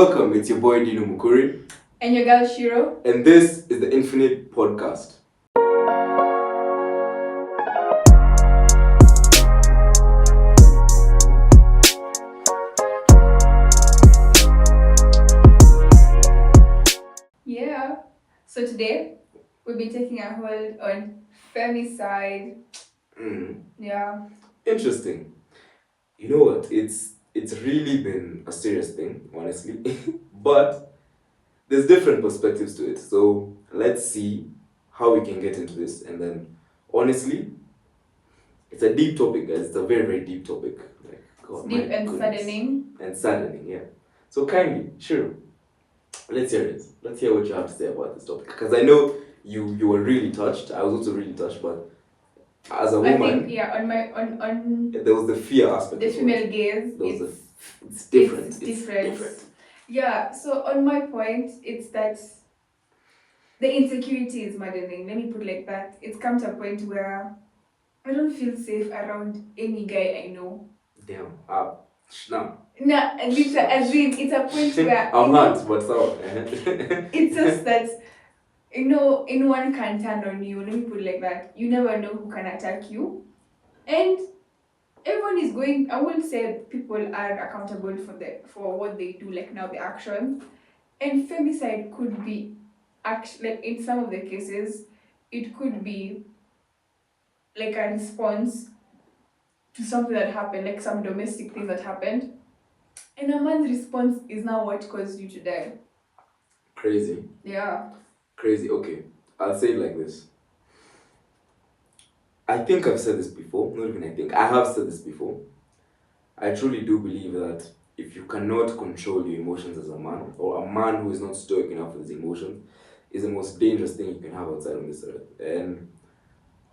Welcome, it's your boy Dino and your girl Shiru, and this is the Infinite Podcast. Yeah. So today we'll be taking a hold on femicide. Yeah. Interesting. You know what? It's really been a serious thing, honestly. But there's different perspectives to it. So let's see how we can get into this. And then, honestly, it's a deep topic, guys. It's a very, very deep topic. Like, God, Deep my and goodness. saddening. And saddening, yeah. So kindly, sure. Let's hear it. Let's hear what you have to say about this topic. Because I know you were really touched. I was also really touched, but as a woman, I think on there was the fear aspect. the female gaze. It's different. It's different. Yeah. So on my point, it's that the insecurity is maddening. Let me put it like that. It's come to a point where I don't feel safe around any guy I know. Damn. No. Nah, as in, it's a point where I'm hurt, but so. it's just that anyone can turn on you. Let me put it like that. You never know who can attack you, and everyone is going. I won't say people are accountable for what they do, like now the actions. And femicide could be actually, like in some of the cases, it could be like a response to something that happened, like some domestic thing that happened. And a man's response is now what caused you to die. Crazy. Yeah. Crazy. Okay. I'll say it like this. I think I've said this before. Not even I think. I have said this before. I truly do believe that if you cannot control your emotions as a man, or a man who is not stoic enough with his emotions, is the most dangerous thing you can have outside on this earth. And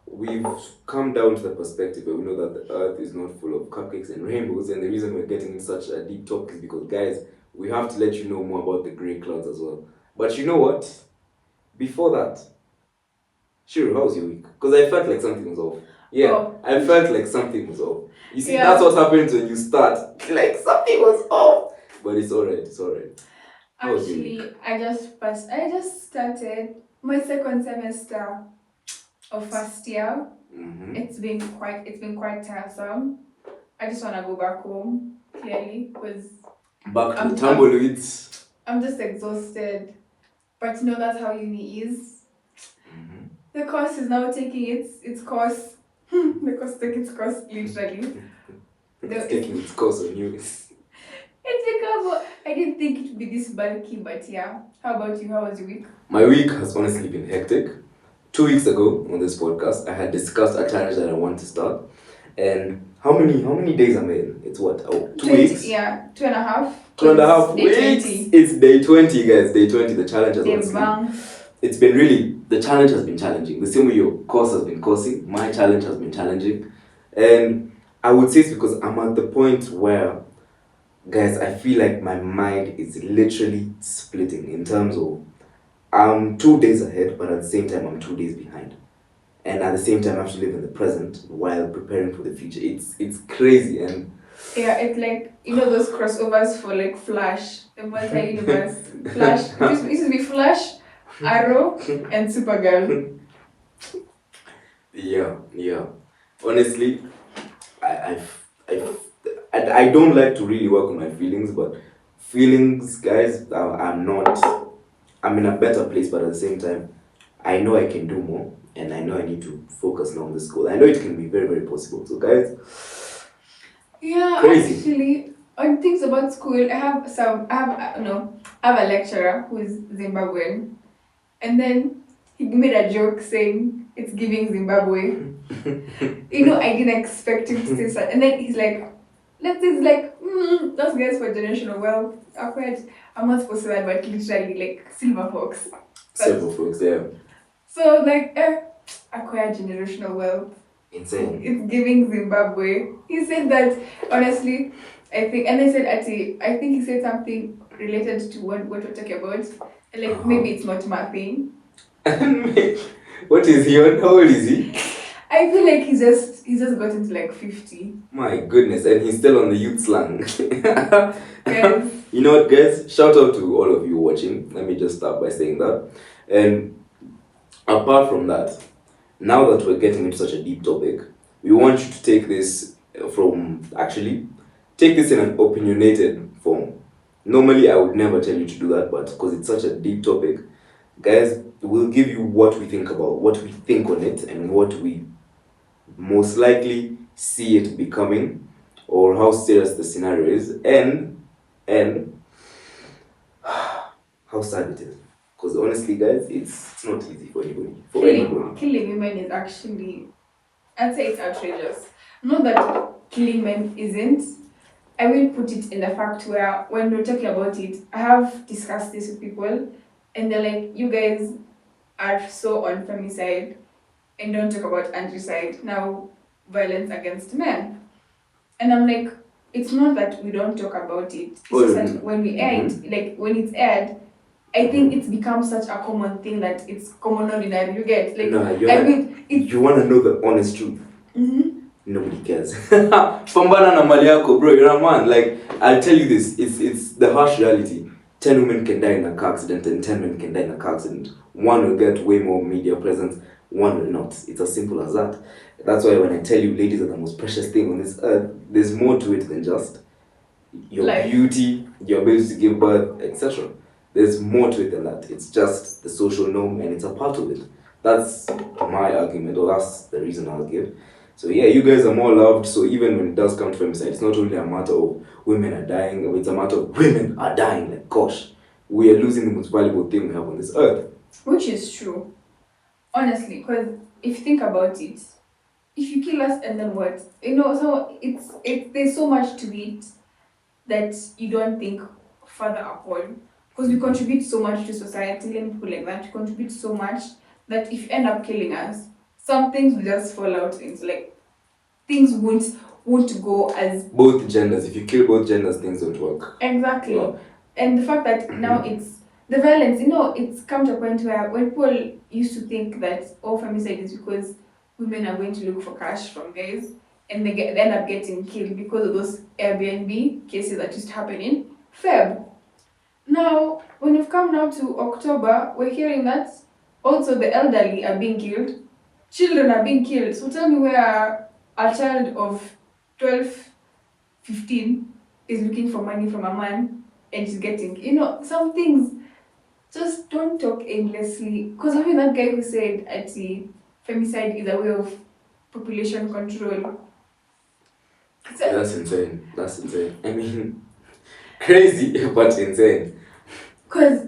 we've come down to the perspective where we know that the earth is not full of cupcakes and rainbows, and the reason we're getting in such a deep topic is because, guys, we have to let you know more about the grey clouds as well. But you know what? Before that, Shiru, how was your week? Because I felt like something was off. Yeah, Oh. I felt like something was off. You see, Yeah. that's what happens when you start. Like something was off. But it's alright, it's alright. How was your Actually, week? I just started my second semester of first year. Mm-hmm. It's been quite tiresome. I just wanna go back home, clearly, because Back to I'm the tumbleweeds. I'm just exhausted. But that's how uni is. Mm-hmm. The course is now taking its course. The course took its course literally. It's taking its course on you. It's because I didn't think it would be this bulky, but yeah. How about you? How was your week? My week has honestly been hectic. 2 weeks ago on this podcast, I had discussed a challenge that I want to start. And how many days am I in? It's what? 2 weeks? Yeah, 2.5. 2.5 Day weeks. 20. It's day 20, guys. Day 20. The challenge has honestly. Bang. It's been really, the challenge has been challenging. The same way your course has been coursing, my challenge has been challenging. And I would say it's because I'm at the point where, guys, I feel like my mind is literally splitting in terms of I'm 2 days ahead, but at the same time, I'm 2 days behind. And at the same time, I have to live in the present while preparing for the future. It's crazy. And yeah, it's like, those crossovers for like Flash, the multi-universe. Flash. It used to be Flash, Arrow, and Supergirl. Yeah. Honestly, I don't like to really work on my feelings, but feelings, guys, I'm in a better place, but at the same time, I know I can do more, and I know I need to focus now on this goal. I know it can be very, very possible. So, guys, Yeah, crazy. Actually, on things about school, I have a lecturer who is Zimbabwean, and then he made a joke saying it's giving Zimbabwe. I didn't expect him to say that, and then he's like, those guys for generational wealth. I'm not supposed to say that, but literally like silver fox. Several folks, yeah. So like, acquire generational wealth. Insane. It's giving Zimbabwe. He said that, honestly, I think, and I said, I think he said something related to what we're talking about. Like, maybe it's not my thing. What is he on? How old is he? I I feel like he's just got into like 50. My goodness, and he's still on the youth slang. Guys, You know what, guys? Shout out to all of you watching. Let me just start by saying that. And apart from that, now that we're getting into such a deep topic, we want you to take this take this in an opinionated form. Normally, I would never tell you to do that, but because it's such a deep topic, guys, we'll give you what we think about, what we think on it, and what we most likely see it becoming, or how serious the scenario is, and how sad it is. Because honestly, guys, it's not easy for anybody. For anybody. killing women is actually, I'd say it's outrageous. Not that killing men isn't. I will put it in the fact where when we're talking about it, I have discussed this with people, and they're like, "You guys are so on femicide, and don't talk about anti-side now, violence against men." And I'm like, it's not that we don't talk about it. It's just that when we when it's aired, I think it's become such a common thing that it's common ordinary. You get like, you want to know the honest truth. Mm-hmm. Nobody cares. Pambana na mali yako, bro. You're a man. Like, I'll tell you this. It's the harsh reality. 10 women can die in a car accident, and 10 men can die in a car accident. One will get way more media presence. One will not. It's as simple as that. That's why when I tell you ladies are the most precious thing on this earth, there's more to it than just your beauty, your ability to give birth, etc. There's more to it than that. It's just the social norm, and it's a part of it. That's my argument, or that's the reason I'll give. So yeah, you guys are more loved. So even when it does come to femicide, it's not only a matter of women are dying, it's a matter of women are dying. Like, gosh, we are losing the most valuable thing we have on this earth. Which is true. Honestly, because if you think about it, if you kill us and then what? So there's so much to it that you don't think further upon. Because we contribute so much to society, let me put it like that. We contribute so much that if you end up killing us, some things will just fall out into like things won't go as both genders. If you kill both genders, things don't work. Exactly. Yeah. And the fact that now it's the violence, it's come to a point where when people used to think that femicide is because women are going to look for cash from guys and they end up getting killed because of those Airbnb cases that used to happen in Feb. Now, when we've come now to October, we're hearing that also the elderly are being killed. Children are being killed. So tell me where a child of 12, 15 is looking for money from a man and is getting, some things, just don't talk endlessly. Because even that guy who said femicide is a way of population control. That's insane. I mean, crazy, but insane. Because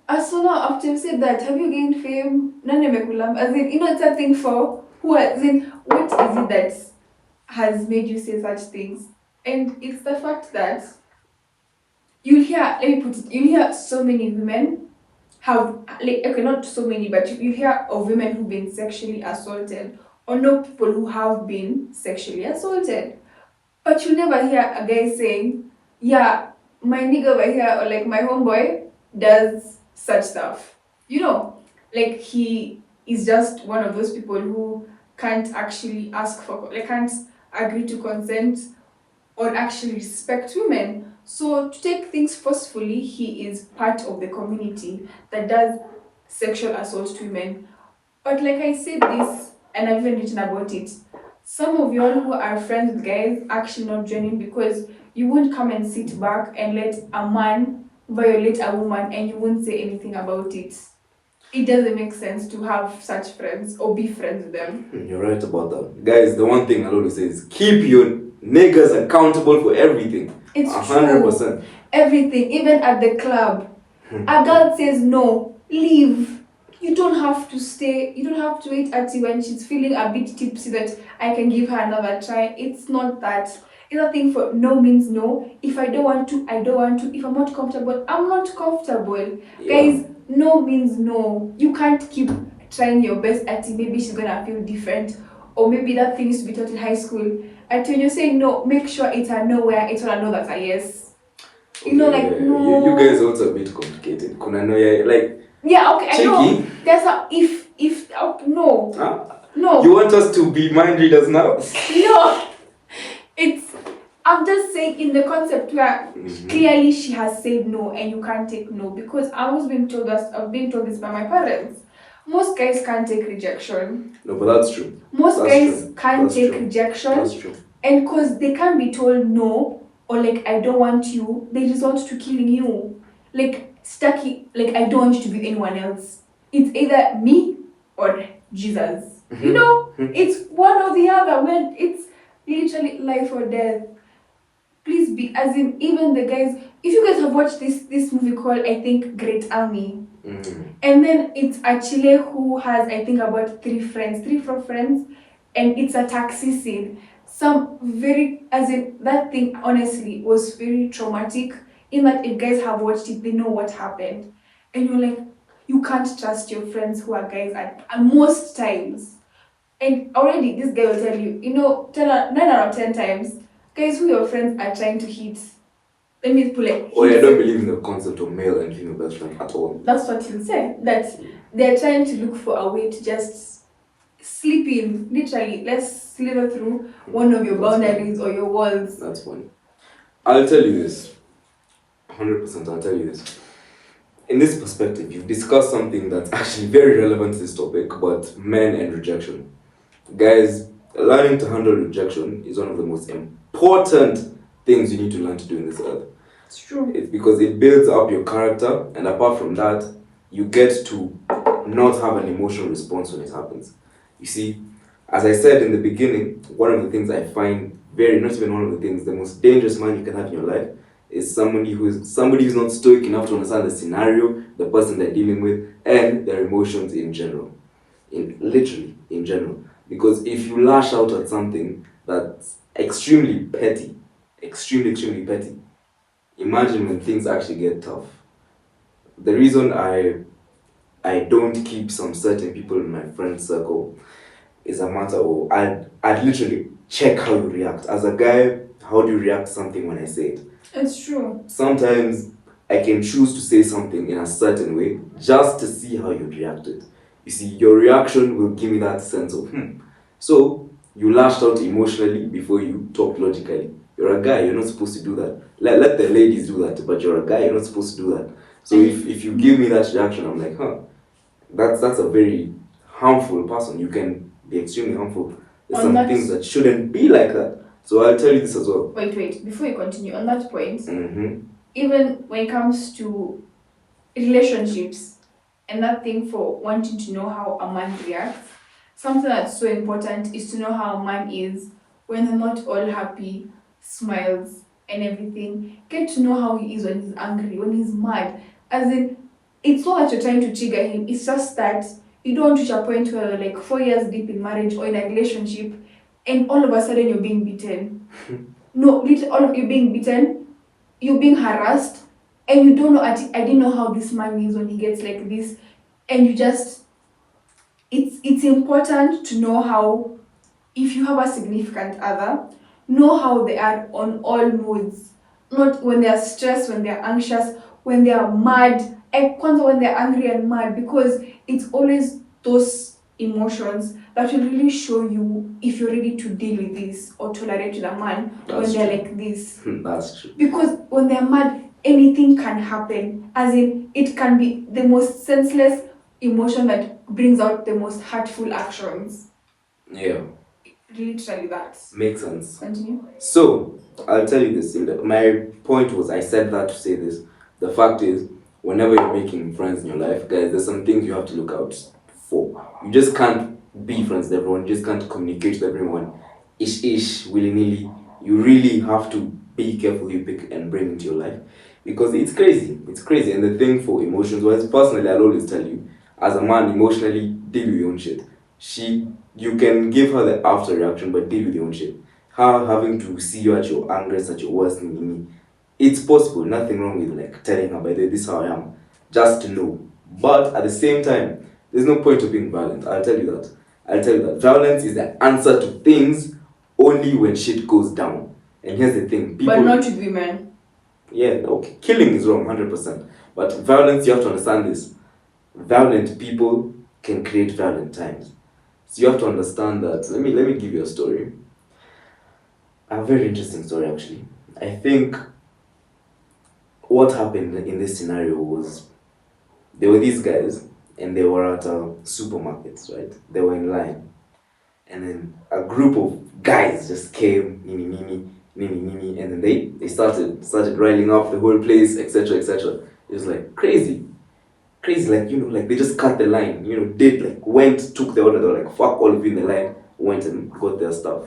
as so now after you said that, have you gained fame? As in, it's a thing for who? As in, what is it that has made you say such things? And it's the fact that you'll hear so many women have, not so many, but you hear of women who've been sexually assaulted or know people who have been sexually assaulted. But you never hear a guy saying, yeah, my nigga over here or like my homeboy does such stuff. Like he is just one of those people who can't actually can't agree to consent or actually respect women. So to take things forcefully, he is part of the community that does sexual assault to women. But like I said this, and I've even written about it, some of y'all who are friends with guys actually not joining because you won't come and sit back and let a man violate a woman and you won't say anything about it. It doesn't make sense to have such friends or be friends with them. You're right about that. Guys, the one thing I always say is keep your niggas accountable for everything. It's 100%. True. Everything, even at the club. A girl says no, leave. You don't have to stay. You don't have to wait until when she's feeling a bit tipsy that I can give her another try. It's not that. It's a thing for no means no. If I don't want to, I don't want to. If I'm not comfortable, I'm not comfortable. Yeah. Guys, no means no. You can't keep trying your best until maybe she's gonna feel different. Or maybe that thing used to be taught in high school. And when you're saying no, make sure it's a no where it's a no that's a yes. Okay, no. You guys are also a bit complicated. Kuna no, like. Yeah, okay, tricky. I know. There's a if no. Huh? No. You want us to be mind readers now? No. I'm just saying in the concept where clearly she has said no and you can't take no, because I've been told this by my parents. Most guys can't take rejection. No, but that's true. Most that's guys true. can't that's take true. rejection. That's true. And because they can't be told no, or like I don't want you, they resort to killing you. Like Stucky, like I don't want you to be with anyone else. It's either me or Jesus. You know, it's one or the other. When it's literally life or death. Please be, as in, even the guys, if you guys have watched this movie called, I think, Great Army, and then it's a Chile who has, I think, about 4 friends, and it's a taxi scene. That thing, honestly, was very traumatic, in that if guys have watched it, they know what happened. And you're like, you can't trust your friends who are guys at most times. And already, this guy will tell you, 9 out of 10 times, guys who your friends are trying to hit. Let me pull it. I don't believe in the concept of male and female best friend at all. That's what he'll say. That they're trying to look for a way to just slip in. Literally, let's slither through one of your boundaries or your walls. That's funny. I'll tell you this. 100% I'll tell you this. In this perspective, you've discussed something that's actually very relevant to this topic about men and rejection. Guys, learning to handle rejection is one of the most important things you need to learn to do in this earth. It's true. It's because it builds up your character, and apart from that, you get to not have an emotional response when it happens. You see, as I said in the beginning, one of the things I find the most dangerous man you can have in your life is somebody who's not stoic enough to understand the scenario, the person they're dealing with, and their emotions in general. In general. Because if you lash out at something that's extremely petty, extremely petty, imagine when things actually get tough. The reason I don't keep some certain people in my friend circle is a matter of I'd literally check how you react. As a guy, how do you react to something when I say it? It's true. Sometimes I can choose to say something in a certain way just to see how you react to it. You see, your reaction will give me that sense of, So, you lashed out emotionally before you talk logically. You're a guy, you're not supposed to do that. Let the ladies do that, but you're a guy, you're not supposed to do that. So if you give me that reaction, I'm like, that's a very harmful person. You can be extremely harmful. There's some things that shouldn't be like that. So I'll tell you this as well. Wait, before you continue, on that point, even when it comes to relationships, and that thing for wanting to know how a man reacts, something that's so important is to know how a man is when they're not all happy, smiles, and everything. Get to know how he is when he's angry, when he's mad. As in, it's not that you're trying to trigger him, it's just that you don't reach a point where you're like 4 years deep in marriage or in a relationship and all of a sudden you're being beaten. No, literally all of you being beaten, you're being harassed, and you don't know, I didn't know how this man is when he gets like this, and you just, it's important to know how, if you have a significant other, know how they are on all moods. Not when they are stressed, when they are anxious, when they are mad, and when they are angry and mad, because it's always those emotions that will really show you if you're ready to deal with this or tolerate with a man when they're like this. That's true. Because when they're mad, anything can happen. As in, it can be the most senseless emotion that brings out the most hurtful actions. Yeah. Literally that. Makes sense. Continue. So, I'll tell you this. My point was, I said that to say this. The fact is, whenever you're making friends in your life, guys, there's some things you have to look out for. You just can't be friends with everyone. You just can't communicate with everyone. Willy-nilly. You really have to be careful who you pick and bring into your life. Because it's crazy. It's crazy. And the thing for emotions, well, personally, I'll always tell you, as a man, emotionally, deal with your own shit. You can give her the after reaction, but deal with your own shit. Her having to see you at your angriest, at your worst, it's possible. Nothing wrong with like telling her, by the way, this is how I am. Just to know. But at the same time, there's no point of being violent. I'll tell you that. Violence is the answer to things only when shit goes down. And here's the thing. But not with women. Yeah, okay. Killing is wrong, 100%. But violence, you have to understand this. Violent people can create violent times. So you have to understand that. Let me give you a story. A very interesting story actually. I think what happened in this scenario was there were these guys and they were at a supermarket, right? They were in line. And then a group of guys just came, mimi, and then they started riling off the whole place, etc., etc. It was like crazy, like like they just cut the line, did like went, took the order, they were like, fuck all of you in the line, went and got their stuff.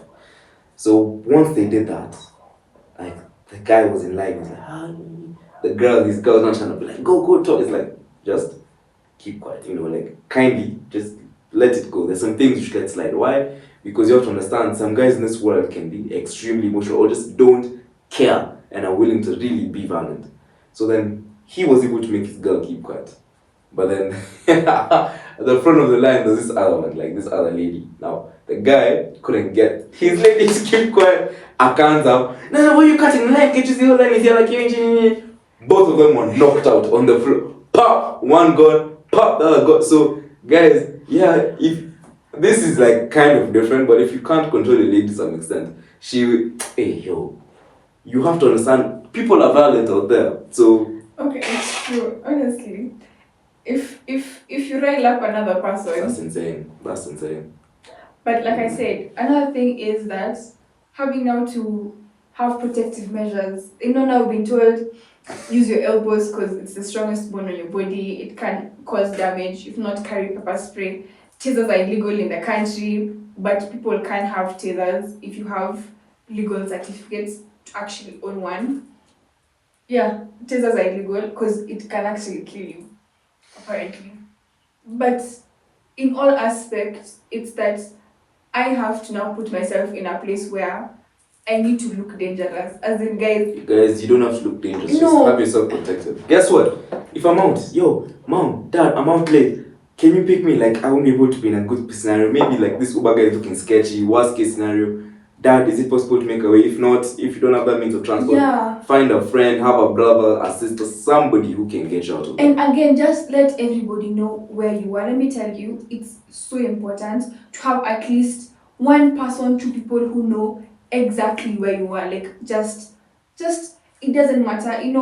So once they did that, like the guy was in line, was like, these girls not trying to be like, go talk. It's like, just keep quiet, like kindly just let it go. There's some things you should let slide. Why? Because you have to understand some guys in this world can be extremely emotional or just don't care and are willing to really be violent. So then he was able to make his girl keep quiet. But then at the front of the line there's this other one, like this other lady. Now the guy couldn't get his lady to keep quiet. I can't up. No, why are you cutting the line? Can't you see the line is here like both of them were knocked out on the floor. Pop! One gun, pop, the other gun. So guys, yeah, if this is like kind of different, but if you can't control the lady to some extent, you have to understand people are violent out there. So Okay, it's true. Honestly, if you rile up another person, that's insane. That's insane. But like I said, another thing is that having now to have protective measures. Now we've been told use your elbows because it's the strongest bone on your body. It can cause damage. If not, carry pepper spray. Tasers are illegal in the country, but people can have tasers if you have legal certificates to actually own one. Yeah, tasers are illegal because it can actually kill you, apparently. But in all aspects, it's that I have to now put myself in a place where I need to look dangerous. As in, guys. Guys, you don't have to look dangerous. No. Just have yourself protected. Guess what? If I'm out, yo, mom, dad, I'm out late. Can you pick me? Like, I won't be able to be in a good scenario. Maybe like this Uber guy is looking sketchy. Worst case scenario. Dad, is it possible to make a way? If not, if you don't have that means of transport, find a friend, have a brother, a sister, somebody who can get you out of that. And again, just let everybody know where you are. Let me tell you, it's so important to have at least one person, two people who know exactly where you are. Like, just it doesn't matter. It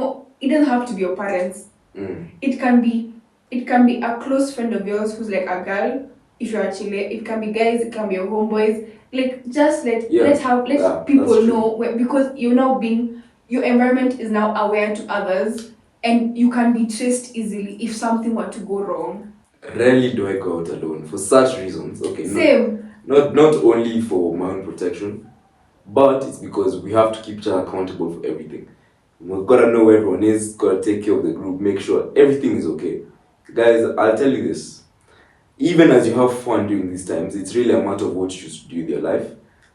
doesn't have to be your parents. It can be a close friend of yours who's like a girl. If you're a Chile, it can be guys. It can be your homeboys. Like, just let people know because your environment is now aware to others, and you can be traced easily if something were to go wrong. Rarely do I go out alone for such reasons. Okay, same. Not only for my own protection, but it's because we have to keep each other accountable for everything. We've got to know where everyone is. Got to take care of the group. Make sure everything is okay. Guys, I'll tell you this. Even as you have fun during these times, it's really a matter of what you choose to do with your life.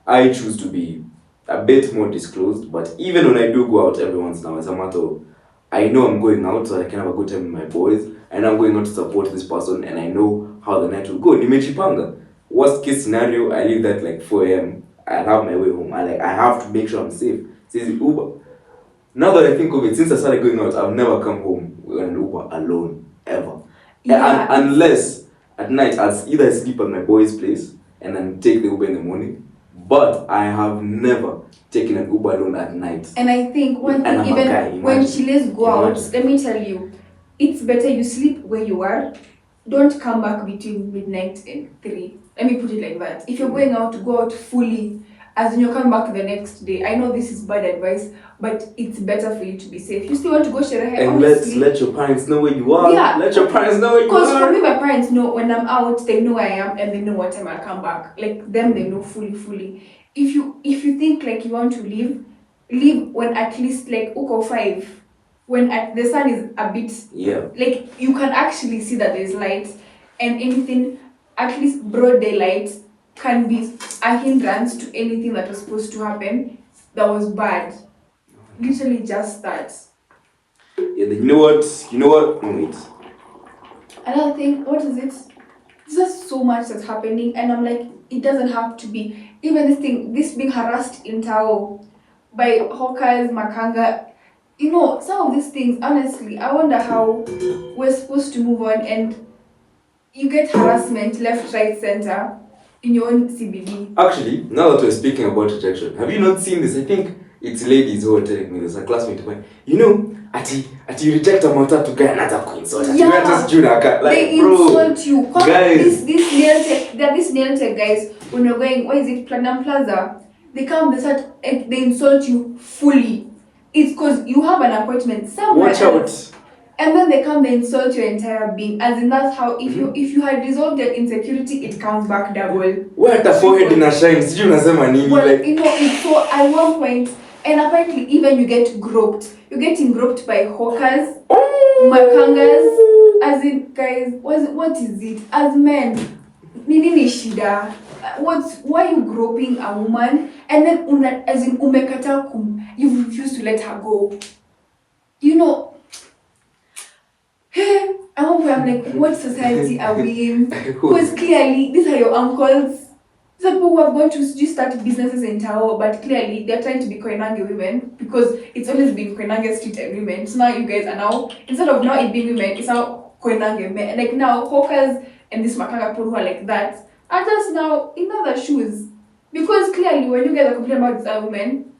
I choose to be a bit more disclosed, but even when I do go out every once now, it's a matter of I know I'm going out so I can have a good time with my boys, and I'm going out to support this person, and I know how the night will go. Nimechipanga. Worst case scenario, I leave that like 4 a.m. I'll have my way home. I have to make sure I'm safe. Says Uber. Now that I think of it, since I started going out, I've never come home with an Uber alone ever. Yeah. Unless at night I'd either sleep at my boy's place and then take the Uber in the morning, but I have never taken an Uber alone at night. And I think one thing, even when Chiles go out, let me tell you, it's better you sleep where you are. Don't come back between midnight and 3. Let me put it like that. If you're going out, go out fully, as in you come back the next day. I know this is bad advice, but it's better for you to be safe. You still want to go sherehe, and let your parents know where you are. Yeah. Let your parents know where you are. Because for me, my parents know when I'm out, they know where I am, and they know what time I'll come back. Like them, they know fully. If you think like you want to leave when at least like Uko 5. When the sun is a bit, like you can actually see that there's light, and anything, at least broad daylight, can be a hindrance to anything that was supposed to happen that was bad. Literally just that. Yeah, you know what? No, wait. Another thing, what is it? There's just so much that's happening, and I'm like, it doesn't have to be. Even this being harassed in Tao by hawkers, Makanga. Some of these things, honestly, I wonder how we're supposed to move on, and you get harassment left, right, center, in your own CBD. Actually, now that we're speaking about rejection, have you not seen this? I think it's ladies who are telling me this. A classmate of mine. You know, ati you reject a matatu guy and that's a insult. You are just Junaka. Like, they bro, insult you. Guys. This nail tech, there are these nail tech guys when you're going, what is it, Platinum Plaza? They come, they start, they insult you fully. It's because you have an appointment somewhere watch else. out. And then they come, they insult your entire being. As in, that's how, if you had resolved your insecurity, it comes back double. Where the forehead in a shine? Did you unasema nini? Well, Like, you know, it's so at one point, and apparently even you get groped. You're getting groped by hawkers, makangas, as in, guys, what is it? As men, nini ni shida? Why are you groping a woman? And then, as in, umekata you refuse to let her go. You know, at one point I'm like, what society are we in? Because clearly, these are your uncles. These are people who have gone to just start businesses in Tao, but clearly they're trying to be Koinange women because it's always been Koinange street and women. So now you guys are now, instead of now it being women, it's now Koinange men. Like now, hawkers and this Makanga people who are like that are just now in other shoes. Because clearly, when you guys are complaining about these women,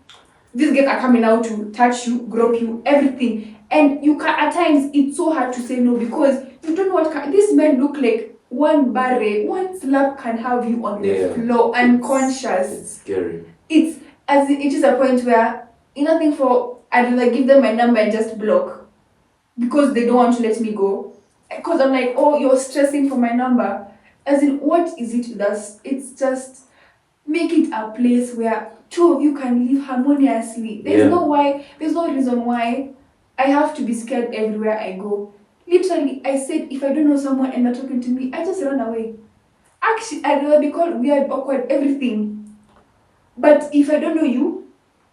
these guys are coming out to touch you, grope you, everything. And you can, at times, it's so hard to say no because you don't know what these men look like. One barre, one slap can have you on the floor, unconscious. It's scary. It is a point where, nothing for, I'd rather give them my number and just block because they don't want to let me go. Because I'm like, oh, you're stressing for my number. As in, what is it with us? It's just, make it a place where two of you can live harmoniously. There's no reason why I have to be scared everywhere I go. Literally, I said, if I don't know someone and they're talking to me, I just run away. Actually, I'd rather be called weird, awkward, everything. But if I don't know you,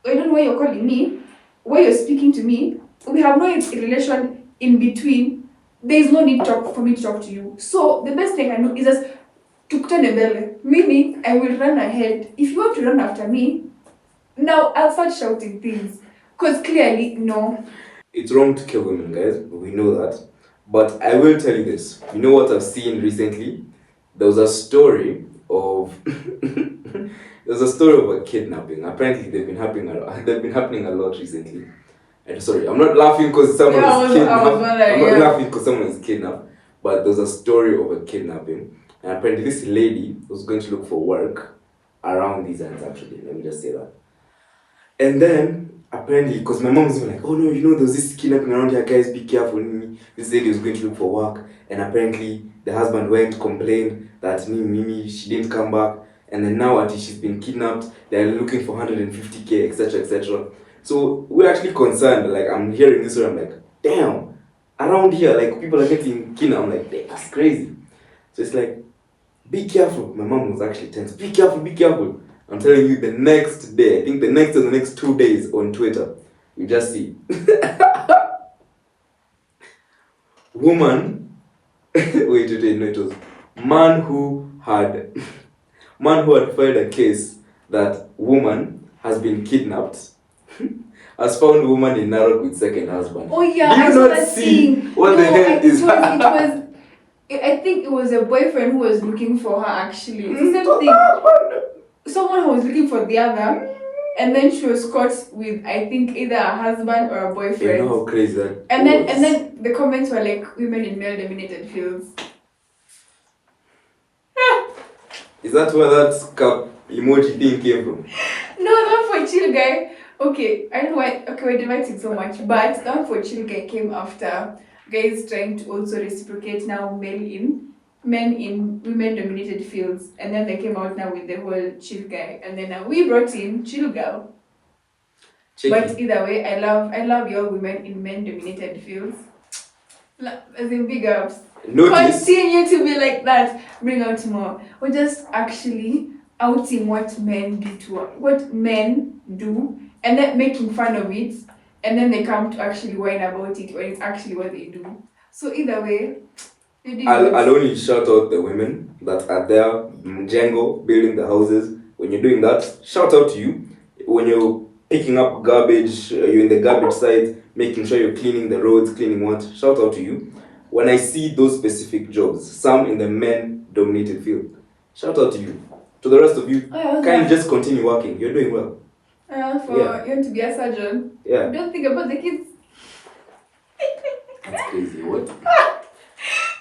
I don't know why you're calling me, why you're speaking to me, we have no relation in between, there is no need for me to talk to you. So, the best thing I know is just tukutane mbele, meaning I will run ahead. If you want to run after me, now I'll start shouting things. Because clearly, no. It's wrong to kill women, guys. We know that. But I will tell you this. You know what I've seen recently? There was a story of a kidnapping. Apparently, they've been happening a lot recently. And sorry, I'm not laughing because someone is kidnapped. I'm not laughing because someone is kidnapped. But there's a story of a kidnapping. And apparently, this lady was going to look for work around these ends, actually. Let me just say that. And then, apparently, because my mom was like, oh no, there's this kidnapping around here, guys, be careful. This lady was going to look for work. And apparently, the husband went, complained that Mimi, she didn't come back. And then now, she's been kidnapped. They're looking for 150K, etc., etc. So, we're actually concerned. Like, I'm hearing this story, I'm like, damn, around here, like, people are getting kidnapped. I'm like, that's crazy. So, it's like, be careful. My mom was actually tense. Be careful, be careful. I'm telling you, the next day, I think the next 2 days on Twitter, you just see. Woman, it was man who had filed a case that woman has been kidnapped, has found woman in Narok with second husband. Oh yeah, I saw that scene. What the hell is that? I think it was a boyfriend who was looking for her actually. It's the same thing. Someone who was looking for the other, and then she was caught with, I think, either a husband or a boyfriend. You know how crazy that was. And then the comments were like, women in male-dominated fields. Is that where that cup emoji thing came from? No, not for chill guy. Okay, I don't know why. Okay, we're dividing so much, but that for chill guy came after guys trying to also reciprocate now men in women-dominated fields, and then they came out now with the whole chill guy, and then now we brought in chill girl. Cheeky. But either way, I love your women in men-dominated fields. As in big ups. Notice. Continue to be like that. Bring out more. We're just actually outing what men do, and then making fun of it, and then they come to actually whine about it when it's actually what they do. So either way, I'll only shout out the women that are there, Django, building the houses. When you're doing that, shout out to you. When you're picking up garbage, you're in the garbage side, making sure you're cleaning the roads, cleaning what, shout out to you. When I see those specific jobs, some in the men-dominated field, shout out to you. To the rest of you, Oh, kind of yeah. just continue working. You're doing well. You want to be a surgeon. Yeah. Don't think about the kids. That's crazy. What?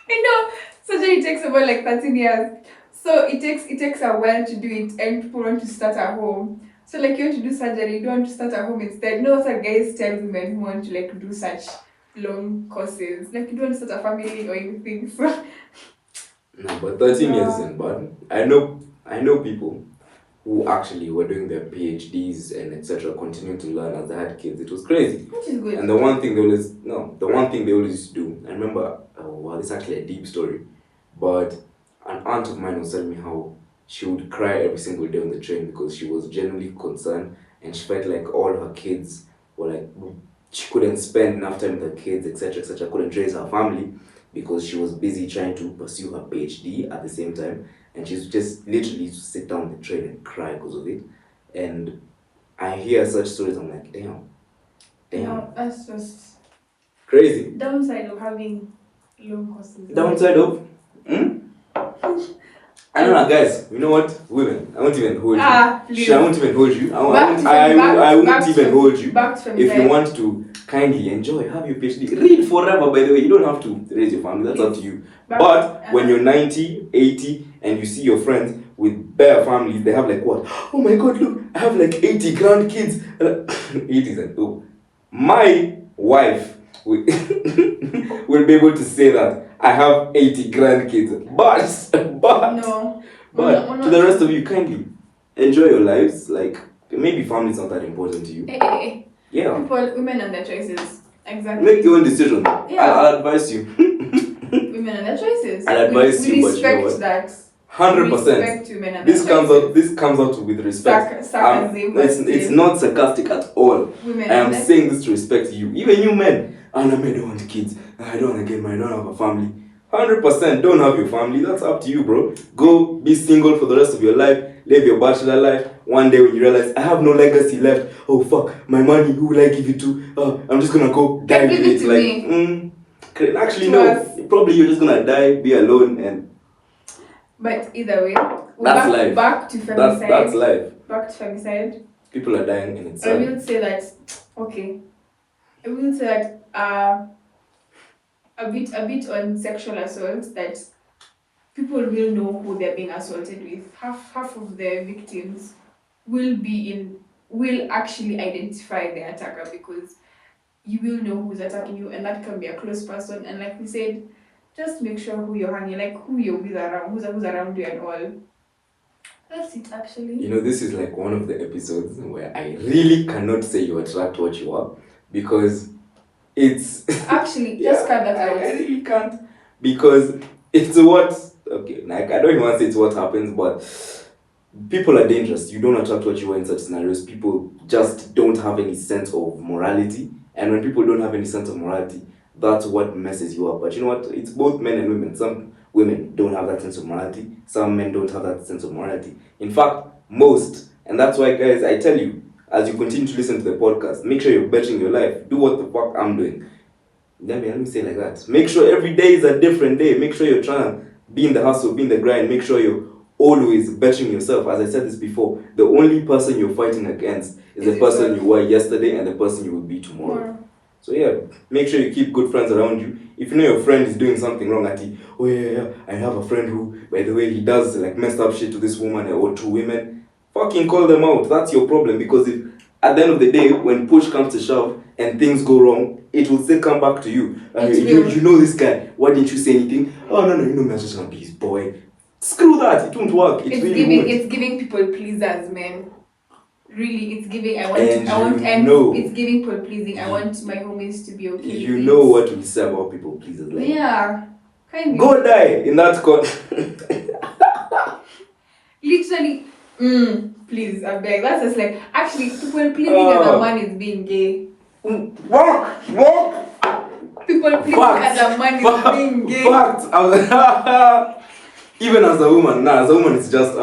I know. Surgery takes about like 13 years. So it takes a while to do it, and people want to start at home. So like you want to do surgery, you don't want to start at home instead. No, some guys tell women who want to like do such long courses. Like you don't want to start a family or anything. So No, but 13 years isn't bad. I know people who actually were doing their PhDs and etc. continuing to learn as they had kids. It was crazy. which is good. And the one thing they always used to do, I remember, oh wow, it's actually a deep story, but an aunt of mine was telling me how she would cry every single day on the train because she was genuinely concerned and she felt like all her kids were like, she couldn't spend enough time with her kids, etc., etc., couldn't raise her family because she was busy trying to pursue her PhD at the same time. And she's just literally used to sit down on the train and cry because of it. And I hear such stories, I'm like, damn. No, that's just Crazy. downside of having long courses. Downside of? I don't know, guys. You know what? Women, I won't even hold you. Please. I won't even hold you. I Back won't even to hold you. Back to If you femicide. want to kindly enjoy, have your PhD. Read forever, by the way. You don't have to raise your family. That's up to you. But when you're 90, 80, and you see your friends with bare families, they have like what? Oh my God, look, I have like 80 grandkids. 80 is like, oh. My wife will, will be able to say that I have 80 grandkids. But No. to the rest of you, kindly enjoy your lives. Like, maybe family's not that important to you. Hey. Yeah. Women and their choices. Exactly. Make your own decision. Yeah. I'll advise you. Women and their choices. I'll advise we you, but you know respect what? that. 100%. Respect women and their choices. This comes out with respect. Sarcasm. It's not sarcastic at all. Women I am and saying this to respect you. Even you men. And I don't want kids. I don't want to get married. I don't have a family. 100% don't have your family. That's up to you, bro. Go be single for the rest of your life. Live your bachelor life. One day when you realize I have no legacy left. Oh fuck, my money. Who will I give it to? I'm just gonna go die with it. Like, actually no. Probably you're just gonna die, be alone, and. But either way, That's life. Back to femicide. That's life. Back to femicide. People are dying and it's I will say that. Okay. I will say that. A bit on sexual assault, that people will know who they're being assaulted with. Half of the victims will actually identify the attacker, because you will know who's attacking you, and that can be a close person. And like we said, just make sure who you're hanging, like who you're with around, who's around you and all. That's it, actually. You know, this is like one of the episodes where I really cannot say you attract what you are, because it's actually just cut that out. I really can't, because it's what, okay, like I don't even want to say it's what happens, but people are dangerous. You don't attract what you are in such scenarios. People just don't have any sense of morality, and when people don't have any sense of morality, that's what messes you up. But you know what? It's both men and women. Some women don't have that sense of morality. Some men don't have that sense of morality. In fact, most. And that's why, guys, I tell you, as you continue to listen to the podcast, make sure you're bettering your life. Do what the fuck I'm doing. Let me say it like that. Make sure every day is a different day. Make sure you're trying to be in the hustle, be in the grind. Make sure you're always bettering yourself. As I said this before, the only person you're fighting against is the person you were yesterday and the person you will be tomorrow. So yeah, make sure you keep good friends around you. If you know your friend is doing something wrong, oh yeah, I have a friend who, by the way, he does like messed up shit to this woman or to women, fucking call them out. That's your problem, because if at the end of the day, when push comes to shove and things go wrong, it will still come back to you. You know this guy, why didn't you say anything? Oh no, you know me, I was just gonna be his boy. Screw that, it won't work. It's giving people pleasers, man. Really, it's giving. It's giving people pleasing. I want my homies to be okay. You know what we say about people pleasers, like. Yeah, kind of. Go die in that court. Literally, please, I beg. That's just like, actually, people pleasing as a man is being gay. What? People pleasing as a man is being gay. Fact. Even as a woman, it's just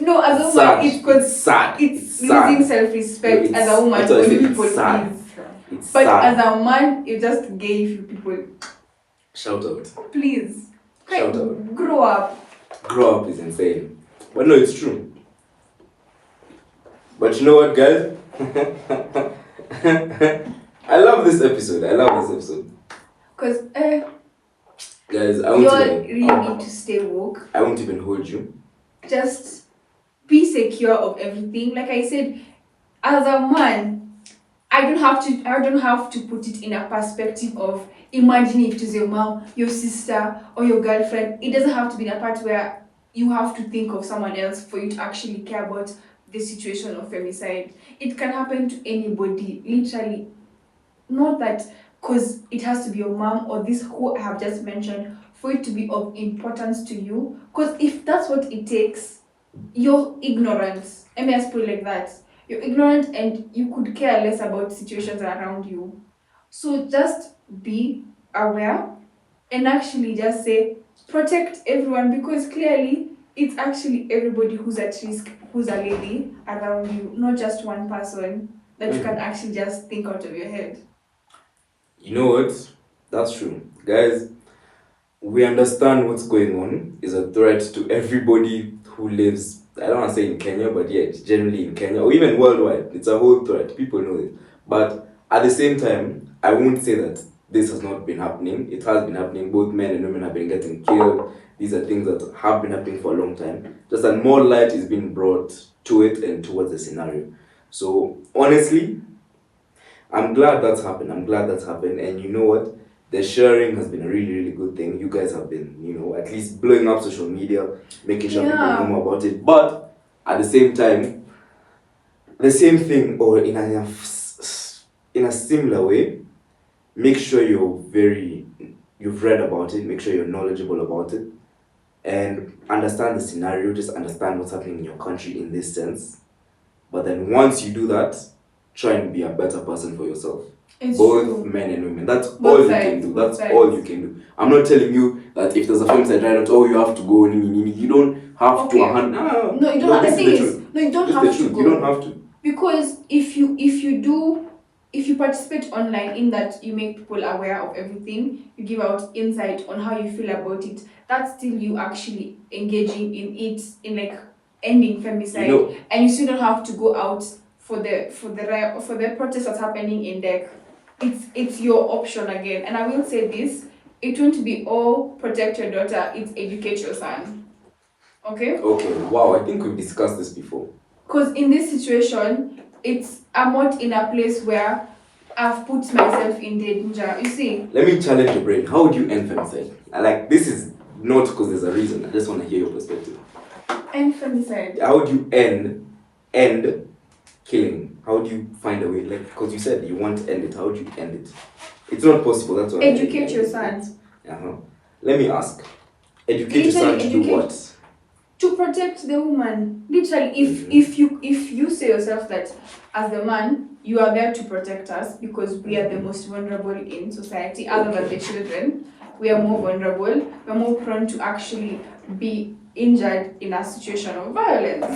no, as a woman, sad. it's sad. It's losing self-respect. As a woman, only people please. But sad. as a man, you're just gay if you people. Shout out. Please. Shout out. Grow up. Grow up is insane. But no, it's true. But you know what, guys? I love this episode. Because Guys, you all really need to stay woke. I won't even hold you. Just be secure of everything. Like I said, as a man, I don't have to put it in a perspective of imagine if it is your mom, your sister, or your girlfriend. It doesn't have to be in a part where you have to think of someone else for you to actually care about the situation of femicide. It can happen to anybody, literally. Not that because it has to be your mom or this who I have just mentioned for it to be of importance to you. Because if that's what it takes, you're ignorant. Let me just put it like that. You're ignorant and you could care less about situations around you. So just be aware and actually just say protect everyone, because clearly it's actually everybody who's at risk, who's a lady around you, not just one person that you can actually just think out of your head. You know what? That's true. Guys, we understand what's going on is a threat to everybody who lives, I don't want to say in Kenya, but yeah, generally in Kenya or even worldwide. It's a whole threat. People know it. But at the same time, I won't say that this has not been happening. It has been happening. Both men and women have been getting killed. These are things that have been happening for a long time. Just that more light is being brought to it and towards the scenario. So honestly, I'm glad that's happened. And you know what? The sharing has been a really, really good thing. You guys have been, at least blowing up social media, making sure people know more about it. But at the same time, the same thing, or in a similar way, make sure you've read about it, make sure you're knowledgeable about it, and understand the scenario, just understand what's happening in your country in this sense. But then once you do that, try and be a better person for yourself. It's both true. Men and women. That's all you can do. That's all you can do. I'm not telling you that if there's a femicide trial, oh, you have to go. You don't have to. No, you don't. The thing is, no, you don't have to go. You don't have to. Because if you participate online in that, you make people aware of everything, you give out insight on how you feel about it, that's still you actually engaging in it, in like ending femicide, and you still don't have to go out for the protest that's happening in DEC. It's your option again. And I will say this, it won't be all protect your daughter, it's educate your son. Okay, wow, I think we've discussed this before. Because in this situation, I'm not in a place where I've put myself in danger. You see? Let me challenge your brain. How would you end femicide? Like, this is not because there's a reason. I just want to hear your perspective. End femicide. How would you end killing? How would you find a way? Like, because you said you want to end it. How would you end it? It's not possible. That's what educate your son. Let me ask. Educate your son to do what? To protect the woman. Literally, if you say yourself that as the man, you are there to protect us because we are the most vulnerable in society, other than the children. We are more vulnerable. We're more prone to actually be injured in a situation of violence.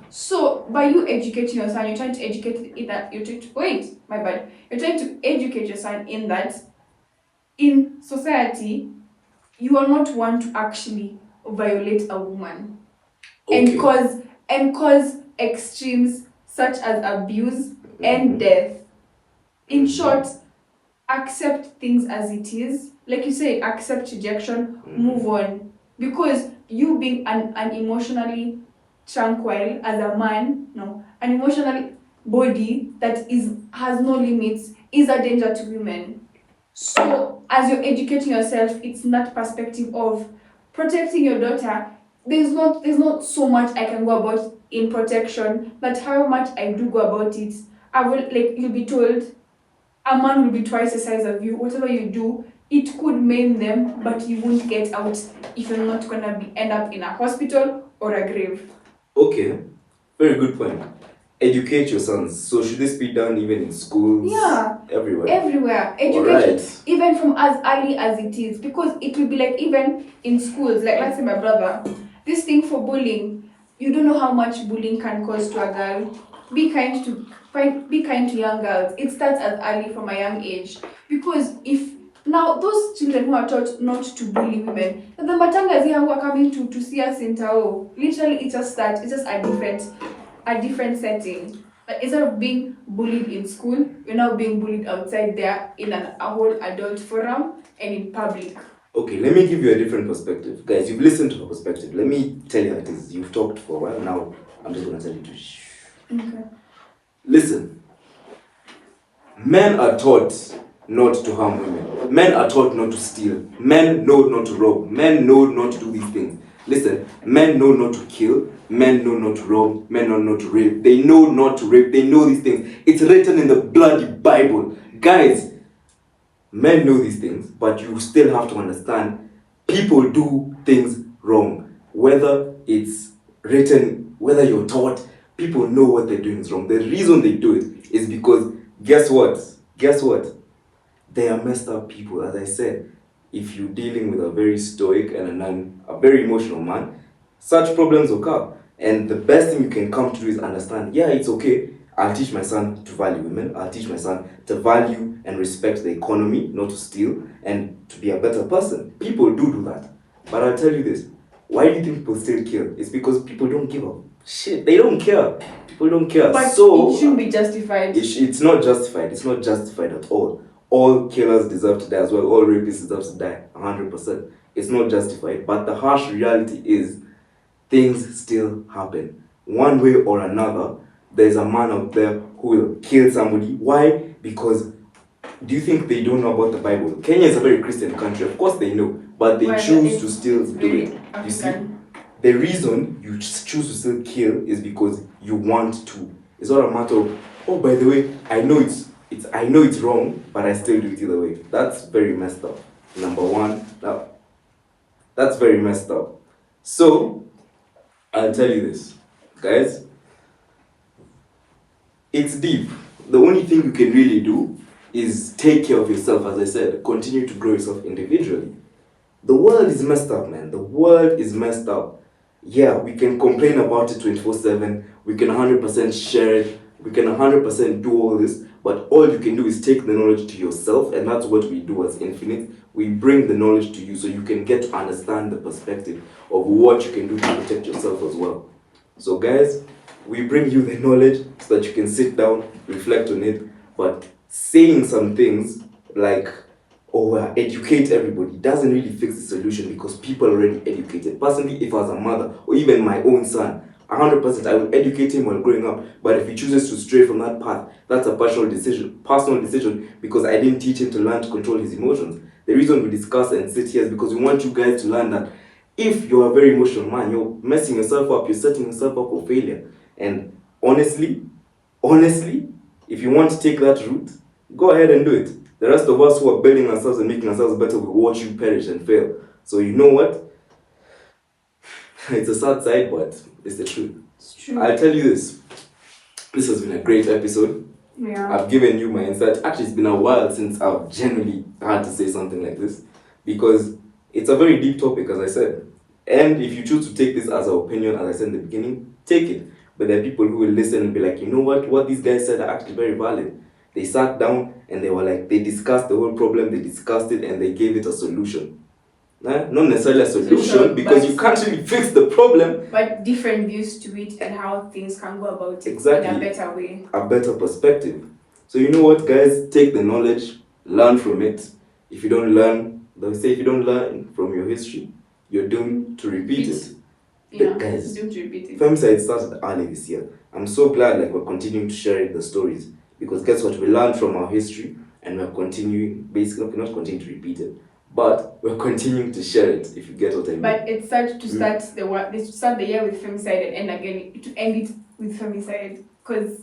So by you educating your son, you're trying to educate You're trying to educate your son in that in society, you are not one to actually violate a woman. And cause extremes such as abuse and death. In short, accept things as it is. Like you say, accept rejection, move on. Because you being an emotionally tranquil as a man, an emotional body that has no limits is a danger to women. So as you're educating yourself, it's in that perspective of protecting your daughter. There's not so much I can go about in protection, but how much I do go about it, you'll be told a man will be twice the size of you. Whatever you do, it could maim them, but you won't get out if you're not gonna end up in a hospital or a grave. Okay, very good point. Educate your sons. So should this be done even in schools? Yeah. Everywhere. Education, even from as early as it is, because it will be like even in schools. Like let's say my brother, this thing for bullying. You don't know how much bullying can cause to a girl. Be kind to young girls. It starts as early from a young age, because if Now, those children who are taught not to bully women, the matangas here who are coming to see us in Tao, literally it's just that, it's just a different setting. But instead of being bullied in school, you're now being bullied outside there in a whole adult forum and in public. Okay, let me give you a different perspective. Guys, you've listened to her perspective. Let me tell you how it is. You've talked for a while. Now, I'm just going to tell you to shh. Okay. Listen, men are taught not to harm women. Men are taught not to steal. Men know not to rob. Men know not to do these things. Listen, men know not to kill. Men know not to rob. Men know not to rape. They know not to rape. They know these things. It's written in the bloody Bible. Guys, men know these things, but you still have to understand people do things wrong. Whether it's written, whether you're taught, people know what they're doing is wrong. The reason they do it is because, guess what? Guess what? They are messed up people. As I said, if you're dealing with a very stoic and a very emotional man, such problems occur. And the best thing you can come to do is understand, yeah, it's okay. I'll teach my son to value women. I'll teach my son to value and respect the economy, not to steal, and to be a better person. People do that. But I'll tell you this. Why do you think people still kill? It's because people don't give a shit. They don't care. People don't care. But so it shouldn't be justified. It's not justified. It's not justified at all. All killers deserve to die as well. All rapists deserve to die. 100%. It's not justified. But the harsh reality is things still happen. One way or another, there's a man out there who will kill somebody. Why? Because do you think they don't know about the Bible? Kenya is a very Christian country. Of course they know. But they choose to still do it. You see? The reason you choose to still kill is because you want to. It's not a matter of, oh, by the way, I know it's wrong, but I still do it either way. That's very messed up. Number one, that's very messed up. So, I'll tell you this, guys. It's deep. The only thing you can really do is take care of yourself, as I said. Continue to grow yourself individually. The world is messed up, man. The world is messed up. Yeah, we can complain about it 24/7. We can 100% share it. We can 100% do all this. But all you can do is take the knowledge to yourself. And that's what we do as Infinite. We bring the knowledge to you so you can get to understand the perspective of what you can do to protect yourself as well. So guys, we bring you the knowledge so that you can sit down, reflect on it. But saying some things like, educate everybody doesn't really fix the solution because people are already educated. Personally, if I was a mother or even my own son, 100% I will educate him while growing up. But if he chooses to stray from that path, that's a personal decision because I didn't teach him to learn to control his emotions. The reason we discuss and sit here is because we want you guys to learn that if you're a very emotional man, you're messing yourself up, you're setting yourself up for failure. And honestly, if you want to take that route, go ahead and do it. The rest of us who are building ourselves and making ourselves better will watch you perish and fail. So you know what? It's a sad side, but it's the truth. It's true. I'll tell you this. This has been a great episode. Yeah. I've given you my insight. Actually, it's been a while since I've genuinely had to say something like this because it's a very deep topic, as I said. And if you choose to take this as an opinion, as I said in the beginning, take it. But there are people who will listen and be like, you know what these guys said are actually very valid. They sat down and they were like, they discussed the whole problem, they discussed it and they gave it a solution. Not necessarily a solution because you can't really fix the problem. But different views to it and how things can go about it Exactly. in a better way. A better perspective. So you know what, guys? Take the knowledge, learn from it. If you don't learn, they say if you don't learn from your history, you're doomed to repeat it. Yeah, guys, doomed to repeat it. Femicide started early this year. I'm so glad we're continuing to share the stories. Because guess what? We learned from our history and we're continuing, basically, we're not continuing to repeat it, but we're continuing to share it, if you get what I mean. But it's sad to start start the year with Femicide and end it with Femicide. Because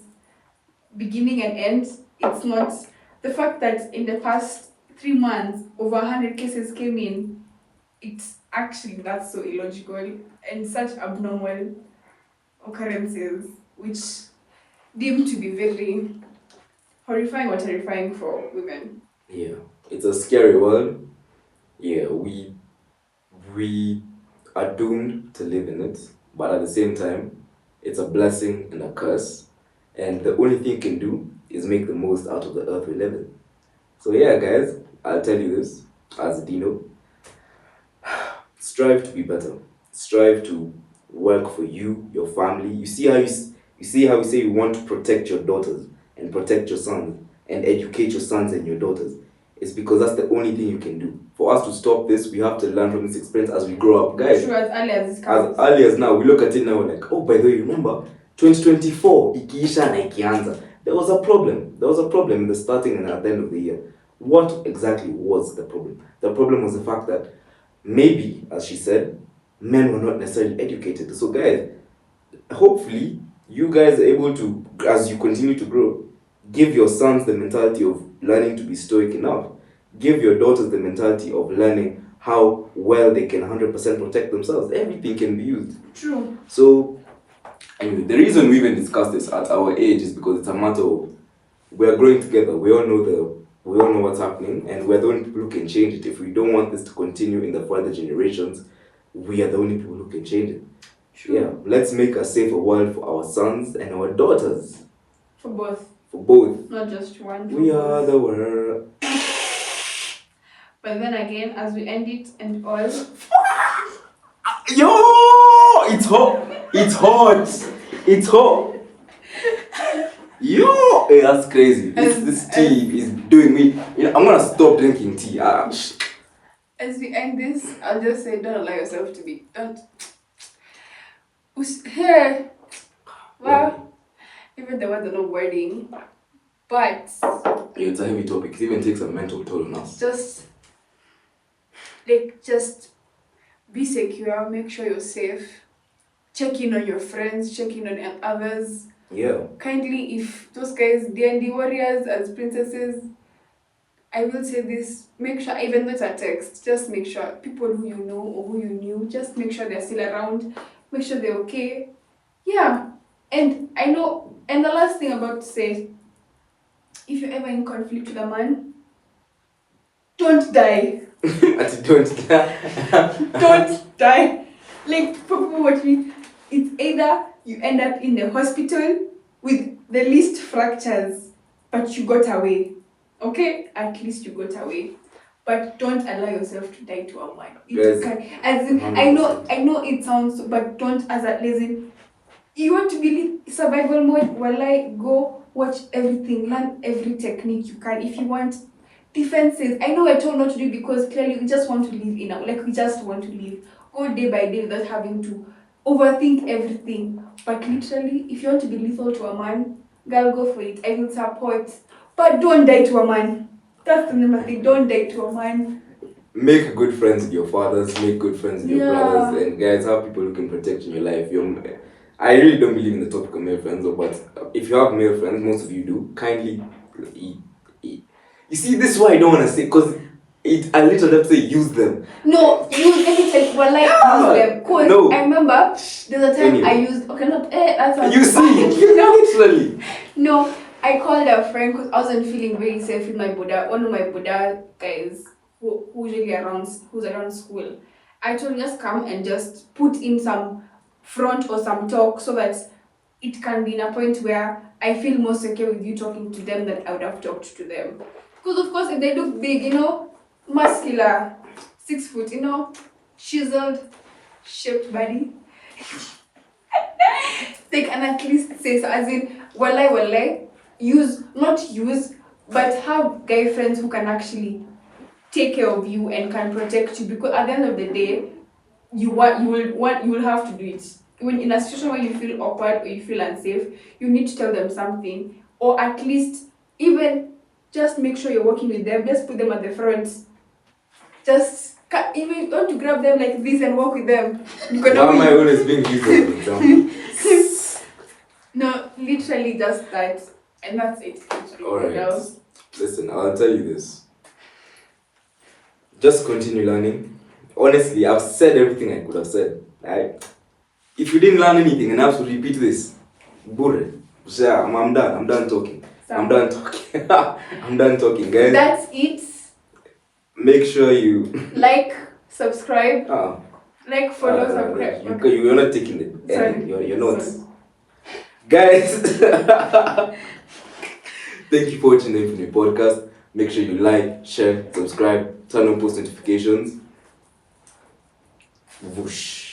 beginning and end, it's not... The fact that in the past 3 months, over 100 cases came in, that's so illogical and such abnormal occurrences, which deemed to be very horrifying or terrifying for women. Yeah, it's a scary world. Yeah, we are doomed to live in it, but at the same time, it's a blessing and a curse. And the only thing you can do is make the most out of the earth we live in. So yeah, guys, I'll tell you this as a Dino. Strive to be better. Strive to work for you, your family. You see how we say you want to protect your daughters and protect your sons and educate your sons and your daughters. It's because that's the only thing you can do. For us to stop this, we have to learn from this experience as we grow up, guys. Sure, as early as this As early as now, we look at it now, we're like, oh, by the way, remember 2024, ikiisha na ikianza. There was a problem. There was a problem in the starting and at the end of the year. What exactly was the problem? The problem was the fact that maybe, as she said, men were not necessarily educated. So, guys, hopefully, you guys are able to, as you continue to grow, give your sons the mentality of learning to be stoic enough. Give your daughters the mentality of learning how well they can 100% protect themselves. Everything can be used. True. So, anyway, the reason we even discuss this at our age is because it's a matter of we are growing together. We all know what's happening, and we're the only people who can change it. If we don't want this to continue in the further generations, we are the only people who can change it. True. Yeah, let's make a safer world for our sons and our daughters. For both. For both. Not just one. We are the world. But then again, as we end it and all. Yo! It's hot! It's hot! It's hot! Yo! Hey, that's crazy. This tea is doing me. You know, I'm gonna stop drinking tea. As we end this, I'll just say, don't allow yourself to be. Don't. Here. Well, even the words are not wording. But. Yeah, it's a heavy topic. It even takes a mental toll on us. Just be secure, make sure you're safe. Check in on your friends, check in on others. Yeah. Kindly, if those guys, D&D warriors as princesses, I will say this, make sure, even though it's a text, just make sure people who you know or who you knew, just make sure they're still around, make sure they're okay. Yeah. And I know, and the last thing I'm about to say, if you're ever in conflict with a man, don't die. Don't die. Don't die. Like, for people watching, it's either you end up in the hospital with the least fractures, but you got away. Okay? At least you got away. But don't allow yourself to die to a man. Yes. As in, I know it sounds, but don't as a lazy. You want to be survival mode? Well, like, go watch everything, learn every technique you can. If you want defenses, I know I told not to do it because clearly we just want to live in our, like, we just want to live. Go day by day without having to overthink everything. But literally, if you want to be lethal to a man, girl, go for it. I will support. But don't die to a man. That's the number thing. Don't die to a man. Make good friends with your fathers, make good friends with your brothers, and guys, have people who can protect you in your life. I really don't believe in the topic of male friends, but if you have male friends, most of you do, kindly You see, this is why I don't want to say, because I literally have to say use them. No, let me tell you, well, like, use them. Because No. I remember there's a time I used, okay, not, that's a, You see, literally. No, I called a friend because I wasn't feeling very safe with my Buddha. One of my Buddha guys who's around school. I told him just come and just put in some front or some talk so that it can be in a point where I feel more secure with you talking to them than I would have talked to them. Because of course if they look big, muscular, 6 foot, chiseled, shaped body, they can at least say so, as in, walai, not use, but have guy friends who can actually take care of you and can protect you, because at the end of the day, you will have to do it. When in a situation where you feel awkward or you feel unsafe, you need to tell them something, or at least even just make sure you're working with them. Just put them at the front. Just even want to grab them like this and walk with them. Why am I always being used as an example? No, literally just that, and that's it. Alright. Listen, I'll tell you this. Just continue learning. Honestly, I've said everything I could have said. Right? If you didn't learn anything and I have to repeat this, burre. I'm done. I'm done talking. I'm done talking. I'm done talking, guys. That's it. Make sure you like, subscribe. Like, follow, subscribe. Because you're not taking it. Sorry. You're not. Sorry. Guys, thank you for watching the Infinite Podcast. Make sure you like, share, subscribe, turn on post notifications. Whoosh.